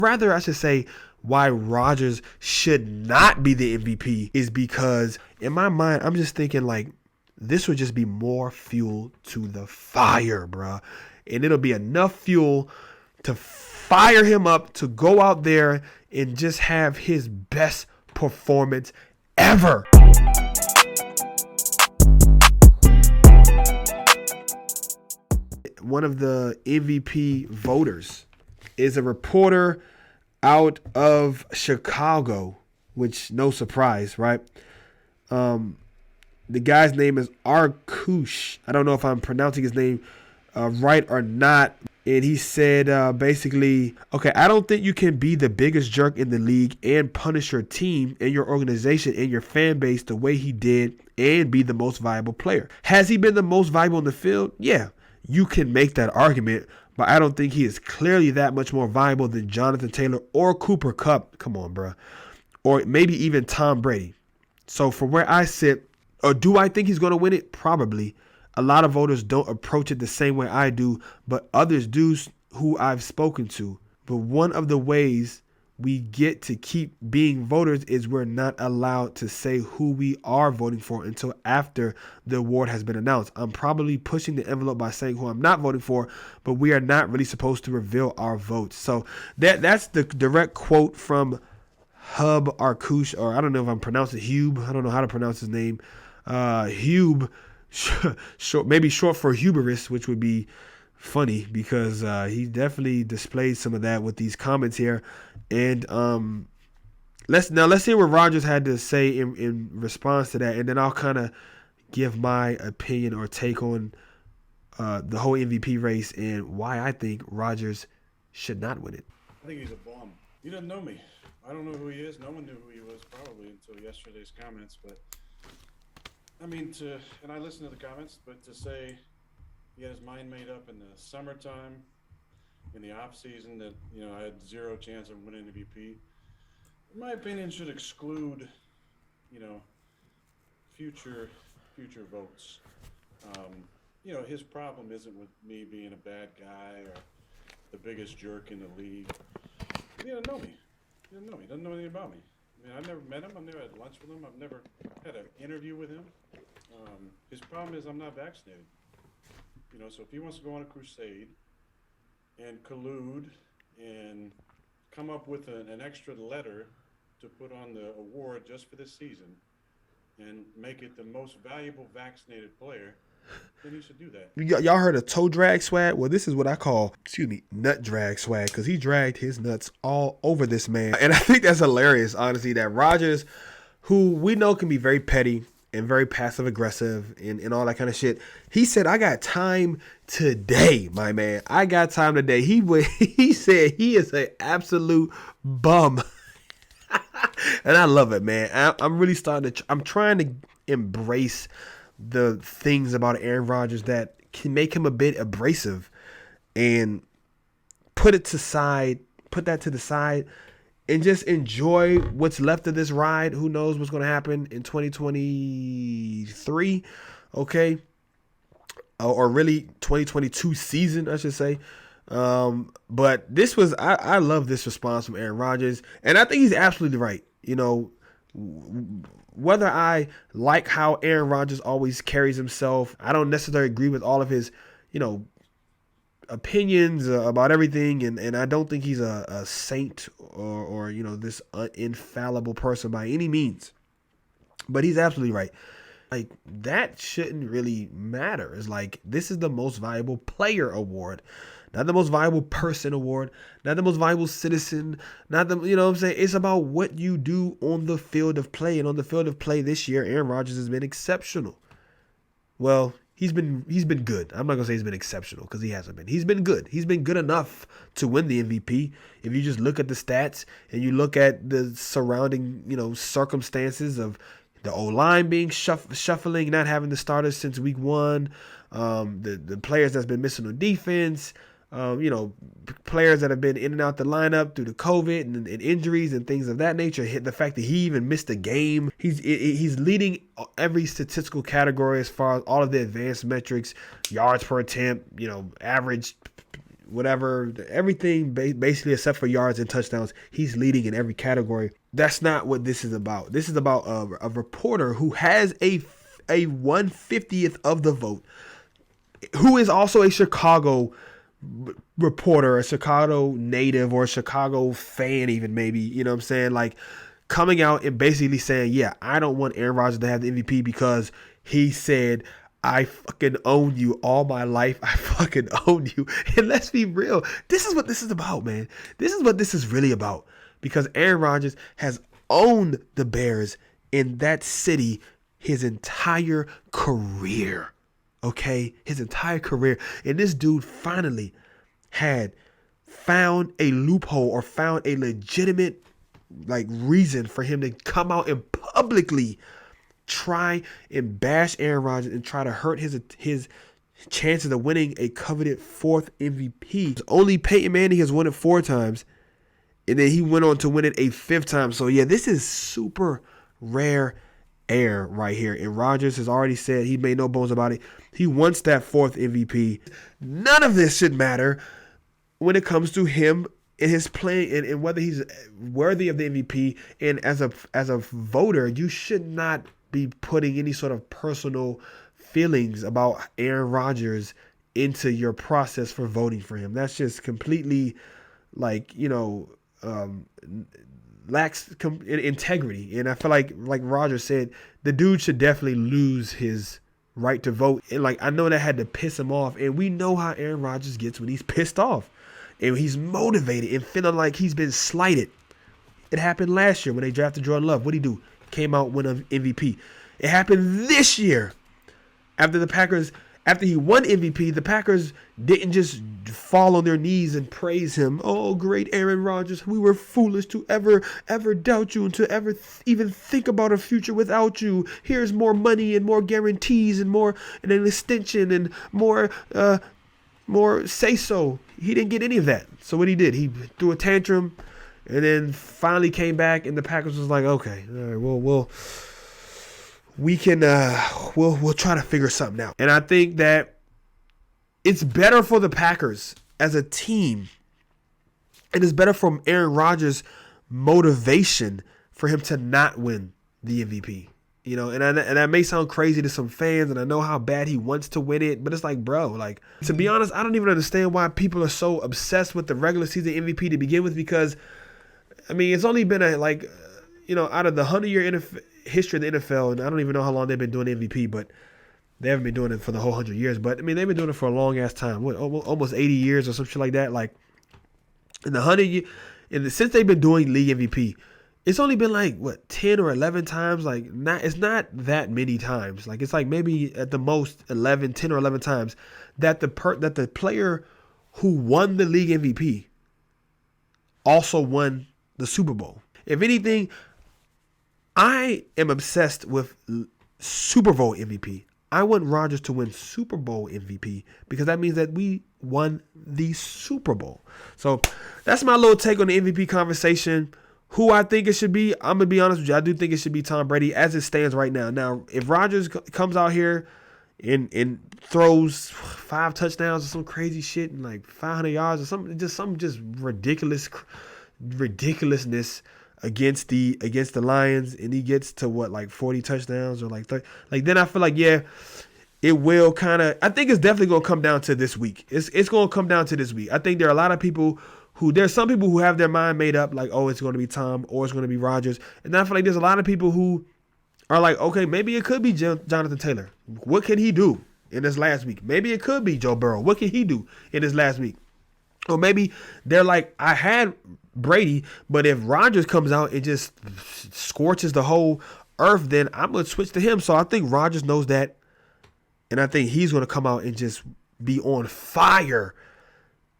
Rather, I should say why Rodgers should not be the MVP is because in my mind, I'm just thinking like this would just be more fuel to the fire, bruh. And it'll be enough fuel to fire him up to go out there and just have his best performance ever. One of the MVP voters is a reporter out of Chicago, which no surprise, right? The guy's name is Arkush. I don't know if I'm pronouncing his name right or not. And he said basically, okay, I don't think you can be the biggest jerk in the league and punish your team and your organization and your fan base the way he did and be the most valuable player. Has he been the most valuable in the field? Yeah, you can make that argument, but I don't think he is clearly that much more valuable than Jonathan Taylor or Cooper Kupp. Come on, bro. Or maybe even Tom Brady. So from where I sit, or do I think he's going to win it? Probably. A lot of voters don't approach it the same way I do, but others do who I've spoken to. But one of the ways we get to keep being voters is we're not allowed to say who we are voting for until after the award has been announced. I'm probably pushing the envelope by saying who I'm not voting for, but we are not really supposed to reveal our votes. So that's the direct quote from Hub Arkush, or I don't know if I'm pronouncing Hube. I don't know how to pronounce his name. Hube. Maybe short for hubris, which would be funny because he definitely displayed some of that with these comments here. And let's hear what Rodgers had to say in response to that, and then I'll kind of give my opinion or take on the whole MVP race and why I think Rodgers should not win it. I think he's a bum. He doesn't know me. I don't know who he is. No one knew who he was probably until yesterday's comments, but I mean, and I listened to the comments, but to say he had his mind made up in the summertime, in the off season, that I had zero chance of winning MVP, in my opinion, should exclude, future votes. His problem isn't with me being a bad guy or the biggest jerk in the league. He doesn't know me. He doesn't know anything about me. I mean, I've never met him. I've never had lunch with him. I've never had an interview with him. His problem is I'm not vaccinated. So if he wants to go on a crusade and collude and come up with an extra letter to put on the award just for this season and make it the most valuable vaccinated player, then he should do that. Y'all heard of toe drag swag? Well, this is what I call, nut drag swag, because he dragged his nuts all over this man. And I think that's hilarious, honestly, that Rodgers, who we know can be very petty and very passive aggressive and all that kind of shit, he said, I got time today, my man. I got time today. He said he is an absolute bum. And I love it, man. I'm really I'm trying to embrace the things about Aaron Rodgers that can make him a bit abrasive and put that to the side and just enjoy what's left of this ride. Who knows what's going to happen in 2023, okay? Or really 2022 season, I should say. But this was, I love this response from Aaron Rodgers, and I think he's absolutely right. Whether I like how Aaron Rodgers always carries himself, I don't necessarily agree with all of his, opinions about everything, and I don't think he's a saint or this infallible person by any means. But he's absolutely right. Like, that shouldn't really matter. It's like, this is the most valuable player award, not the most valuable person award, not the most valuable citizen, not the, what I'm saying? It's about what you do on the field of play. And on the field of play this year, Aaron Rodgers has been exceptional. Well, he's been good. I'm not going to say he's been exceptional because he hasn't been. He's been good. He's been good enough to win the MVP. If you just look at the stats and you look at the surrounding, circumstances of the O-line being shuffling, not having the starters since week one, the players that's been missing on defense, players that have been in and out the lineup due to COVID and injuries and things of that nature. The fact that he even missed a game, he's leading every statistical category as far as all of the advanced metrics, yards per attempt, average whatever, everything basically except for yards and touchdowns. He's leading in every category. That's not what this is about. This is about a reporter who has a 1/50th of the vote, who is also a Chicago reporter, a Chicago native or a Chicago fan even maybe, you know what I'm saying? Like coming out and basically saying, yeah, I don't want Aaron Rodgers to have the MVP because he said, I fucking own you all my life. I fucking own you. And let's be real. This is what this is about, man. This is what this is really about. Because Aaron Rodgers has owned the Bears in that city his entire career. Okay? His entire career. And this dude finally had found a loophole or found a legitimate reason for him to come out and publicly try and bash Aaron Rodgers and try to hurt his chances of winning a coveted 4th MVP. Only Peyton Manning has won it 4 times, and then he went on to win it a 5th time. So yeah, this is super rare air right here. And Rodgers has already said, he made no bones about it, he wants that 4th MVP. None of this should matter when it comes to him and his play and whether he's worthy of the MVP. And as a voter, you should not be putting any sort of personal feelings about Aaron Rodgers into your process for voting for him. That's just completely lacks integrity. And I feel like Rodgers said, the dude should definitely lose his right to vote. And I know that had to piss him off. And we know how Aaron Rodgers gets when he's pissed off and he's motivated and feeling like he's been slighted. It happened last year when they drafted Jordan Love. What'd he do? Came out, win an MVP. It happened this year after he won MVP. The Packers didn't just fall on their knees and praise him. Oh, great Aaron Rodgers. We were foolish to ever doubt you and to ever even think about a future without you. Here's more money and more guarantees and an extension and more say so. He didn't get any of that. So what he did, he threw a tantrum and then finally came back, and the Packers was like, okay, all right, we'll try to figure something out. And I think that it's better for the Packers as a team, and it's better from Aaron Rodgers' motivation for him to not win the MVP. You know, and that may sound crazy to some fans, and I know how bad he wants to win it, but it's bro, to be honest, I don't even understand why people are so obsessed with the regular season MVP to begin with, because I mean, it's only been out of the 100-year history of the NFL, and I don't even know how long they've been doing MVP, but they haven't been doing it for the whole 100 years. But I mean, they've been doing it for a long ass time. What, almost 80 years or some shit like that. In the 100 years, since they've been doing league MVP, it's only been 10 or 11 times. It's not that many times. It's maybe at the most 10 or 11 times that the player who won the league MVP also won the Super Bowl. If anything, I am obsessed with Super Bowl MVP. I want Rodgers to win Super Bowl MVP because that means that we won the Super Bowl. So that's my little take on the MVP conversation. Who I think it should be, I'm going to be honest with you, I do think it should be Tom Brady as it stands right now. Now, if Rodgers comes out here and throws 5 touchdowns or some crazy shit and 500 yards or something just ridiculousness against the Lions, and he gets to 40 touchdowns or 30, then I feel yeah, it will I think it's definitely going to come down to this week. It's going to come down to this week. I think there are a lot of people there's some people who have their mind made up oh, it's going to be Tom or it's going to be Rodgers. And I feel there's a lot of people who are okay, maybe it could be Jonathan Taylor. What can he do in this last week? Maybe it could be Joe Burrow. What can he do in this last week? Or maybe they're I had Brady, but if Rodgers comes out and just scorches the whole earth, then I'm going to switch to him. So I think Rodgers knows that, and I think he's going to come out and just be on fire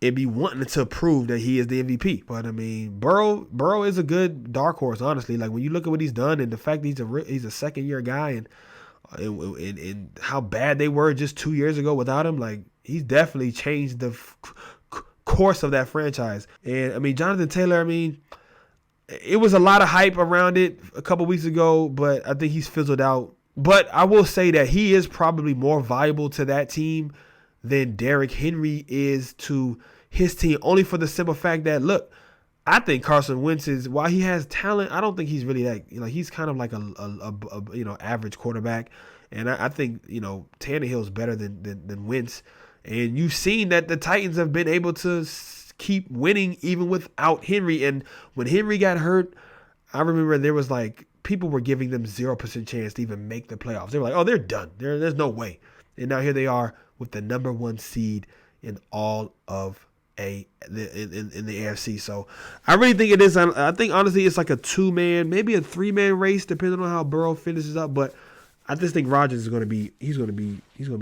and be wanting to prove that he is the MVP. But I mean, Burrow is a good dark horse, honestly. When you look at what he's done and the fact that he's a second-year guy and how bad they were just 2 years ago without him, he's definitely changed the course of that franchise. And I mean, Jonathan Taylor, it was a lot of hype around it a couple weeks ago, but I think he's fizzled out. But I will say that he is probably more valuable to that team than Derrick Henry is to his team, only for the simple fact that, look, I think Carson Wentz is, while he has talent, I don't think he's really that, he's kind of like a average quarterback. And I think, Tannehill's better than Wentz. And you've seen that the Titans have been able to keep winning even without Henry. And when Henry got hurt, I remember there was people were giving them 0% chance to even make the playoffs. They were like, oh, they're done. There's no way. And now here they are with the number 1 seed in all of in the AFC. So I really think it is. I think honestly it's like a 2-man, maybe a 3-man race, depending on how Burrow finishes up. But I just think Rodgers is going to be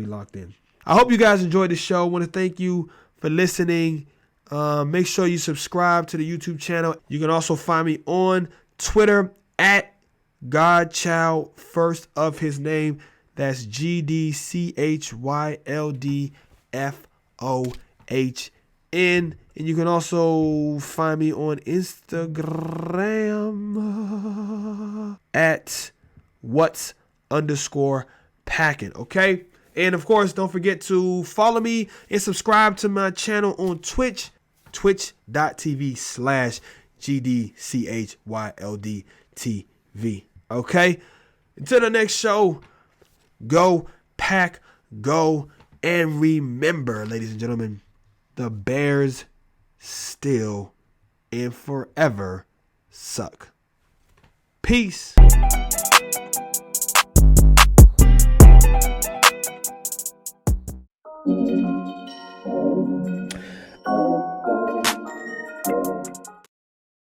locked in. I hope you guys enjoyed the show. I want to thank you for listening. Make sure you subscribe to the YouTube channel. You can also find me on Twitter at Godchild, first of his name. That's GDCHYLDFOHN. And you can also find me on Instagram at what's_packing. Okay? And of course, don't forget to follow me and subscribe to my channel on Twitch, twitch.tv/GDCHYLDTV. Okay? Until the next show, go pack, go, and remember, ladies and gentlemen, the Bears still and forever suck. Peace.